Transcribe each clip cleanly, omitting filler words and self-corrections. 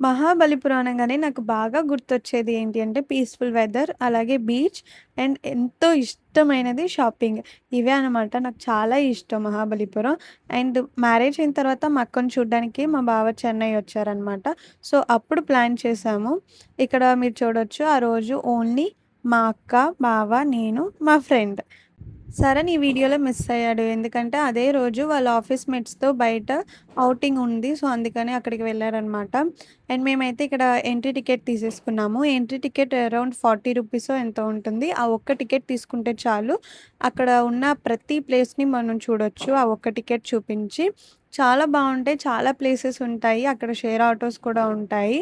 మహాబలిపురం అనంగానే నాకు బాగా గుర్తొచ్చేది ఏంటి అంటే పీస్‌ఫుల్ వెదర్, అలాగే బీచ్ అండ్ ఎంతో ఇష్టమైనది షాపింగ్. ఇవే అనమాట. నాకు చాలా ఇష్టం మహాబలిపురం. అండ్ మ్యారేజ్ అయిన తర్వాత మా అక్కని చూడ్డానికి మా బావ చెన్నై వచ్చారనమాట. సో, అప్పుడు ప్లాన్ చేశాము. ఇక్కడ మీరు చూడొచ్చు ఆ రోజు ఓన్లీ మా అక్క, బావ, నేను, మా ఫ్రెండ్. సరణ్ ఈ వీడియోలో మిస్ అయ్యాడు. ఎందుకంటే అదే రోజు వాళ్ళ ఆఫీస్ మేట్స్‌తో బయట ఔటింగ్ ఉంది. సో, అందుకని అక్కడికి వెళ్లారనమాట. అండ్ మేమైతే ఇక్కడ ఎంట్రీ టికెట్ తీసేసుకున్నాము. ఎంట్రీ టికెట్ అరౌండ్ 40 రూపీసో ఎంతో ఉంటుంది. ఆ ఒక్క టికెట్ తీసుకుంటే చాలు. అక్కడ ఉన్న ప్రతి ప్లేస్‌ని మనం చూడొచ్చు. ఆ ఒక్క టికెట్ చూపించి. చాలా బావుంటాయి. చాలా ప్లేసెస్ ఉంటాయి. అక్కడ షేర్ ఆటోస్ కూడా ఉంటాయి.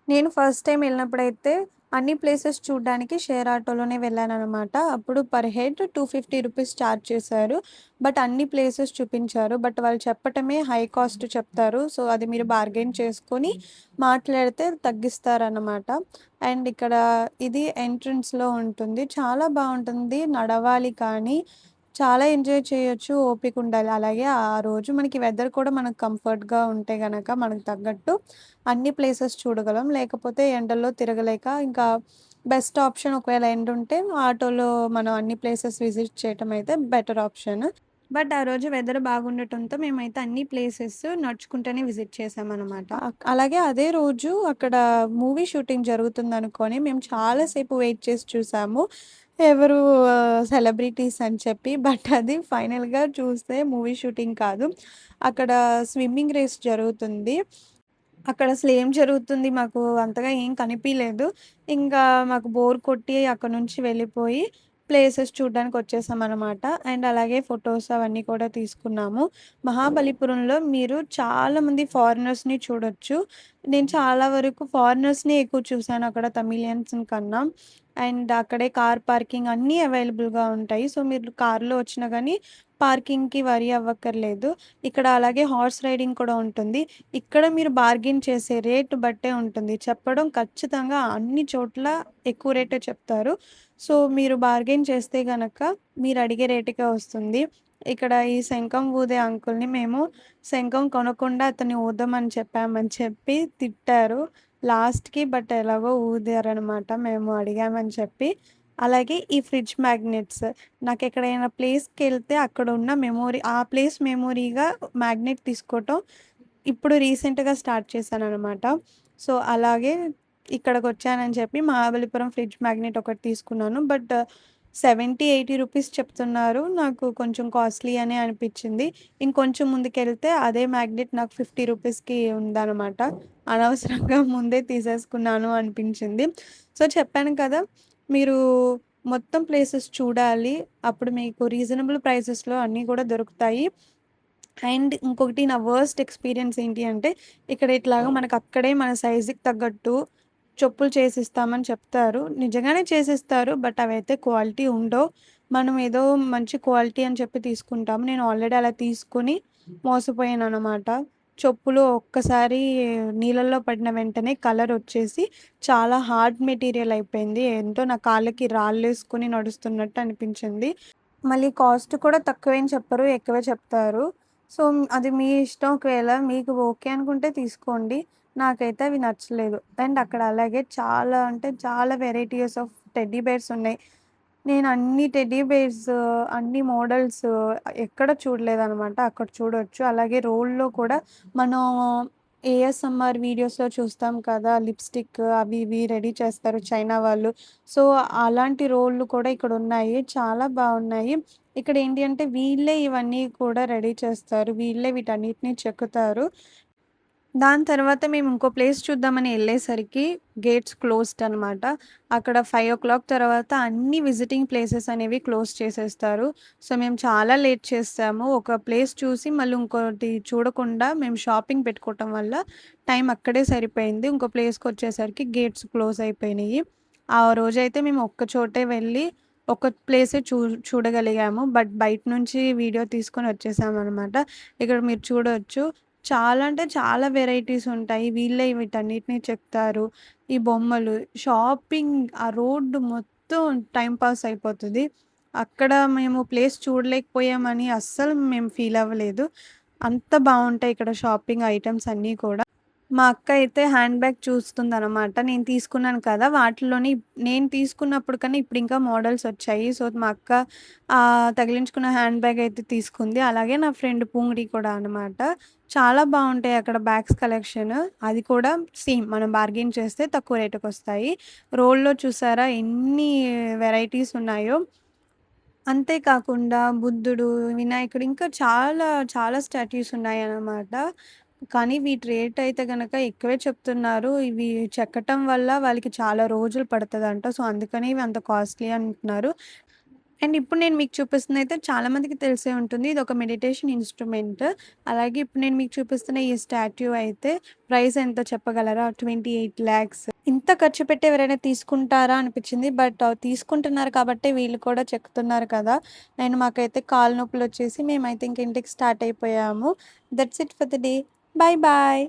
నేను ఫస్ట్ టైమ్ ఎళ్ళినప్పుడైతే అన్ని ప్లేసెస్ చూడ్డానికి షేర్ ఆటోలోనే వెళ్ళాననమాట. అప్పుడు పర్ హెడ్ 250 రూపీస్ చార్జ్ చేశారు. బట్ అన్ని ప్లేసెస్ చూపించారు. బట్ వాళ్ళు చెప్పటమే హై కాస్ట్ చెప్తారు. సో, అది మీరు బార్గెయిన్ చేసుకొని మాట్లాడితే తగ్గిస్తారనమాట. అండ్ ఇక్కడ ఇది ఎంట్రన్స్‌లో ఉంటుంది. చాలా బావుంటుంది. నడవాలి కానీ చాలా ఎంజాయ్ చేయొచ్చు. ఓపికుండాలి. అలాగే ఆ రోజు మనకి వెదర్ కూడా మనకు కంఫర్ట్‌గా ఉంటే గనక మనకు తగ్గట్టు అన్ని ప్లేసెస్ చూడగలం. లేకపోతే ఎండల్లో తిరగలేక ఇంకా బెస్ట్ ఆప్షన్ ఒకవేళ ఎండుంటే ఆటోలో మనం అన్ని ప్లేసెస్ విజిట్ చేయటం అయితే బెటర్ ఆప్షన్. బట్ ఆ రోజు వెదర్ బాగుండటంతో మేమైతే అన్ని ప్లేసెస్ నడుచుకుంటూనే విజిట్ చేశామనమాట. అలాగే అదే రోజు అక్కడ మూవీ షూటింగ్ జరుగుతుందనుకోని మేము చాలా సేపు వెయిట్ చేసి చూసాము. ఎవరు సెలబ్రిటీస్ అని చెప్పి. బట్ అది ఫైనల్‌గా చూస్తే మూవీ షూటింగ్ కాదు. అక్కడ స్విమ్మింగ్ రేస్ జరుగుతుంది. అక్కడ అసలేం జరుగుతుంది మాకు అంతగా ఏం కనిపియలేదు. ఇంకా మాకు బోర్ కొట్టి అక్కడి నుంచి వెళ్ళిపోయి ప్లేసెస్ చూడ్డానికొచ్చేసామనమాట. అండ్ అలాగే ఫోటోస్ అవన్నీ కూడా తీసుకున్నాము. మహాబలిపురంలో మీరు చాలామంది ఫారినర్స్‌ని చూడొచ్చు. నేను చాలా వరకు ఫారినర్స్‌నే ఎక్కువ చూసాను అక్కడ తమిళియన్స్‌ని కన్నా. అండ్ అక్కడే కార్ పార్కింగ్ అన్నీ అవైలబుల్‌గా ఉంటాయి. సో, మీరు కార్‌లో వచ్చినా గానీ పార్కింగ్‌కి వరీ అవ్వక్కర్లేదు. ఇక్కడ అలాగే హార్స్ రైడింగ్ కూడా ఉంటుంది. ఇక్కడ మీరు బార్గెయిన్ చేసే రేట్ బట్టే ఉంటుంది. చెప్పడం ఖచ్చితంగా అన్ని చోట్ల ఎక్కువ రేటే చెప్తారు. సో, మీరు బార్గెయిన్ చేస్తే గనక మీరు అడిగే రేటుకే వస్తుంది. ఇక్కడ ఈ శంఖం ఊదే అంకుల్‌ని మేము శంఖం కొనకుండా అతన్ని ఊదమని చెప్పామని చెప్పి తిట్టారు. లాస్ట్‌కి బట్ ఎలాగో ఊదారనమాట మేము అడిగామని చెప్పి. అలాగే ఈ ఫ్రిడ్జ్ మ్యాగ్నెట్స్ నాకెక్కడైనా ప్లేస్‌కెళ్తే అక్కడున్న మెమోరీ ఆ ప్లేస్ మెమోరీగా మ్యాగ్నెట్ తీసుకోవటం ఇప్పుడు రీసెంట్‌గా స్టార్ట్ చేశాననమాట. సో, అలాగే ఇక్కడికొచ్చానని చెప్పి మహాబలిపురం ఫ్రిడ్జ్ మ్యాగ్నెట్ ఒకటి తీసుకున్నాను. బట్ 70, 80 రూపీస్ చెప్తున్నారు. నాకు కొంచెం కాస్ట్‌లీ అనే అనిపిచ్చింది. ఇంకొంచెం ముందుకెళ్తే అదే మ్యాగ్నెట్ నాకు 50 రూపీస్‌కి ఉందనమాట. అనవసరంగా ముందే తీసేసుకున్నాను అనిపించింది. సో, చెప్పాను కదా! మీరు మొత్తం ప్లేసెస్ చూడాలి. అప్పుడు మీకు రీజనబుల్ ప్రైసెస్‌లో అన్నీ కూడా దొరుకుతాయి. అండ్ ఇంకొకటి నా వర్స్ట్ ఎక్స్‌పీరియన్స్ ఏంటి అంటే, ఇక్కడ ఇట్లాగా మనకక్కడే మన సైజ్‌కి తగ్గట్టు చెప్పులు చేసిస్తామని చెప్తారు. నిజంగానే చేసిస్తారు. బట్ అవైతే క్వాలిటీ ఉండవు. మనం ఏదో మంచి క్వాలిటీ అని చెప్పి తీసుకుంటాం. నేను ఆల్రెడీ అలా తీసుకొని మోసపోయాననమాట. చెప్పులు ఒక్కసారి నీళ్ళల్లో పడిన వెంటనే కలరొచ్చేసి చాలా హార్డ్ మెటీరియల్ అయిపోయింది. ఏంటో నా కాళ్ళకి రాళ్ళేసుకొని నడుస్తున్నట్టు అనిపించింది. మళ్ళీ కాస్ట్ కూడా తక్కువేం చెప్పరు. ఎక్కువే చెప్తారు. సో, అది మీ ఇష్టం. ఒకవేళ మీకు ఓకే అనుకుంటే తీసుకోండి. నాకైతే అవి నచ్చలేదు. అండ్ అక్కడ అలాగే చాలా అంటే చాలా వెరైటీస్ ఆఫ్ టెడ్డీ బేర్స్ ఉన్నాయి. నేను అన్ని టెడ్డీ బేర్స్, అన్ని మోడల్స్ ఎక్కడ చూడలేదనమాట. అక్కడ చూడొచ్చు. అలాగే రోల్‌లో కూడా మనం ఏఎస్ఎంఆర్ వీడియోస్‌లో చూస్తాం కదా! లిప్‌స్టిక్ అవి ఇవి రెడీ చేస్తారు చైనా వాళ్ళు. సో, అలాంటి రోళ్ళు కూడా ఇక్కడున్నాయి. చాలా బావున్నాయి. ఇక్కడేంటి అంటే వీళ్ళే ఇవన్నీ కూడా రెడీ చేస్తారు. వీళ్ళే వీటన్నిటిని చెక్కుతారు. దాని తర్వాత మేము ఇంకో ప్లేస్ చూద్దామని ఎళ్ళేసరికి గేట్స్ క్లోజ్డ్ అనమాట. అక్కడ 5:00 తర్వాత అన్ని విజిటింగ్ ప్లేసెస్ అనేవి క్లోజ్ చేసేస్తారు. సో, మేము చాలా లేట్ చేసాము. ఒక ప్లేస్ చూసి మళ్ళీ ఇంకోటి చూడకుండా మేము షాపింగ్ పెట్టుకోవటం వల్ల టైం అక్కడే సరిపోయింది. ఇంకో ప్లేస్‌కొచ్చేసరికి గేట్స్ క్లోజ్ అయిపోయినియి. ఆ రోజైతే మేము ఒక్క చోటే వెళ్ళి ఒక ప్లేసే చూడగలిగాము. బట్ బయట నుంచి వీడియో తీసుకొని వచ్చేసామనమాట. ఇక్కడ మీరు చూడొచ్చు. చాలా అంటే చాలా వెరైటీస్ ఉంటాయి. వీళ్ళే వీటన్నిటిని చెక్తారు. ఈ బొమ్మలు, షాపింగ్ ఆ రోడ్డు మొత్తం టైమ్ పాస్ అయిపోతది. అక్కడ మేము ప్లేస్ చూడలేకపోయామని అస్సలు మేము ఫీల్ అవ్వలేదు. అంత బావుంటాయి ఇక్కడ షాపింగ్ ఐటెమ్స్ అన్నీ కూడా. మా అక్క అయితే హ్యాండ్ బ్యాగ్ చూస్తుందనమాట. నేను తీసుకున్నాను కదా! వాటిలోని నేను తీసుకున్నప్పుడు కన్నా ఇప్పుడు ఇంకా మోడల్స్ వచ్చాయి. సో, మా అక్క తగిలించుకున్న హ్యాండ్ బ్యాగ్ అయితే తీసుకుంది. అలాగే నా ఫ్రెండ్ పూంగిడి కూడా అనమాట. చాలా బావుంటాయి అక్కడ బ్యాగ్స్ కలెక్షన్. అది కూడా సేమ్ మనం బార్గెయిన్ చేస్తే తక్కువ రేటుకొస్తాయి. రోల్‌లో చూసారా ఎన్ని వెరైటీస్ ఉన్నాయో. అంతే కాకుండా బుద్ధుడు, వినాయకుడు ఇంకా చాలా చాలా స్టాట్యూస్ ఉన్నాయన్నమాట. కానీ వీటి రేట్ అయితే గనక ఎక్కువే చెప్తున్నారు. ఇవి చెక్కటం వల్ల వాళ్ళకి చాలా రోజులు పడతదంట. సో, అందుకని ఇవి అంత కాస్ట్‌లీ అంటున్నారు. అండ్ ఇప్పుడు నేను మీకు చూపిస్తుందయితే చాలా మందికి తెలిసే ఉంటుంది. ఇదొక మెడిటేషన్ ఇన్‌స్ట్రుమెంట్. అలాగే ఇప్పుడు నేను మీకు చూపిస్తున్న ఈ స్టాట్యూ అయితే ప్రైస్ ఎంతో చెప్పగలరా? 28,00,000. ఇంత ఖర్చు పెట్టి ఎవరైనా తీసుకుంటారా అనిపిచ్చింది. బట్ తీసుకుంటున్నారు కాబట్టే వీళ్ళు కూడా చెక్కుతున్నారు కదా! అండ్ మాకైతే కాళ్ళు నొప్పులొచ్చేసి మేమైతే ఇంక ఇంటికి స్టార్ట్ అయిపోయాము. That's it for the day. Bye bye.